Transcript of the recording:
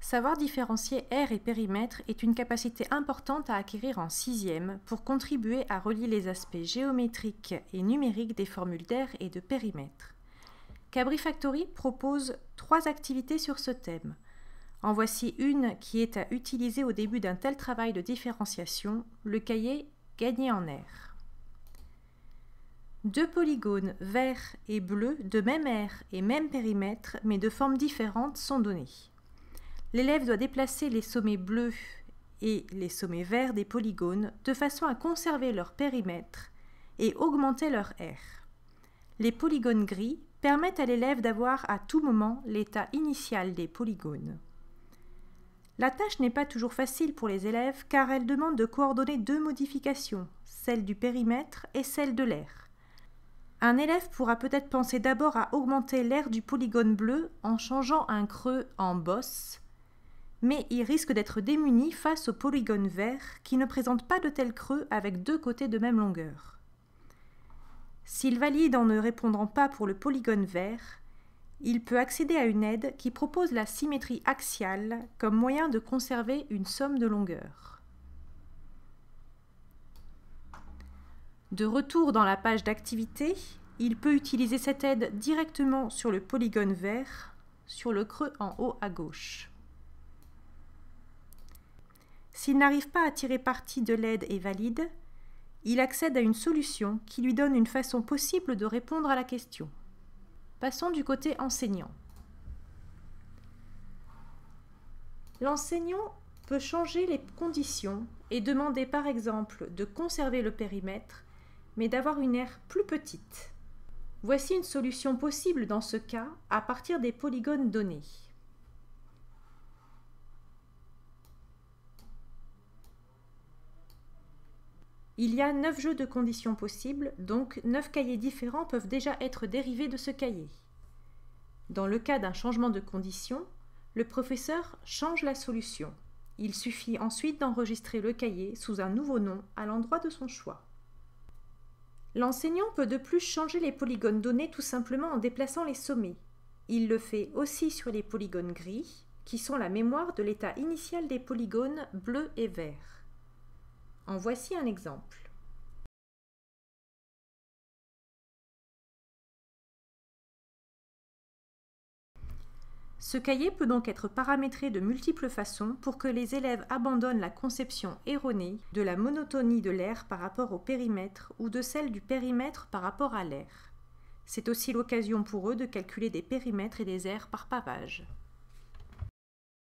Savoir différencier aire et périmètre est une capacité importante à acquérir en 6e pour contribuer à relier les aspects géométriques et numériques des formules d'aire et de périmètre. Cabri Factory propose 3 activités sur ce thème. En voici une qui est à utiliser au début d'un tel travail de différenciation, le cahier « Gagner en aire ». 2 polygones verts et bleus de même aire et même périmètre, mais de formes différentes, sont donnés. L'élève doit déplacer les sommets bleus et les sommets verts des polygones de façon à conserver leur périmètre et augmenter leur aire. Les polygones gris permettent à l'élève d'avoir à tout moment l'état initial des polygones. La tâche n'est pas toujours facile pour les élèves car elle demande de coordonner 2 modifications, celle du périmètre et celle de l'aire. Un élève pourra peut-être penser d'abord à augmenter l'aire du polygone bleu en changeant un creux en bosse, mais il risque d'être démuni face au polygone vert qui ne présente pas de tel creux avec 2 côtés de même longueur. S'il valide en ne répondant pas pour le polygone vert, il peut accéder à une aide qui propose la symétrie axiale comme moyen de conserver une somme de longueur. De retour dans la page d'activité, il peut utiliser cette aide directement sur le polygone vert, sur le creux en haut à gauche. S'il n'arrive pas à tirer parti de l'aide et valide, il accède à une solution qui lui donne une façon possible de répondre à la question. Passons du côté enseignant. L'enseignant peut changer les conditions et demander par exemple de conserver le périmètre, mais d'avoir une aire plus petite. Voici une solution possible dans ce cas à partir des polygones donnés. Il y a 9 jeux de conditions possibles, donc 9 cahiers différents peuvent déjà être dérivés de ce cahier. Dans le cas d'un changement de condition, le professeur change la solution. Il suffit ensuite d'enregistrer le cahier sous un nouveau nom à l'endroit de son choix. L'enseignant peut de plus changer les polygones donnés tout simplement en déplaçant les sommets. Il le fait aussi sur les polygones gris, qui sont la mémoire de l'état initial des polygones bleus et verts. En voici un exemple. Ce cahier peut donc être paramétré de multiples façons pour que les élèves abandonnent la conception erronée de la monotonie de l'aire par rapport au périmètre ou de celle du périmètre par rapport à l'aire. C'est aussi l'occasion pour eux de calculer des périmètres et des aires par pavage.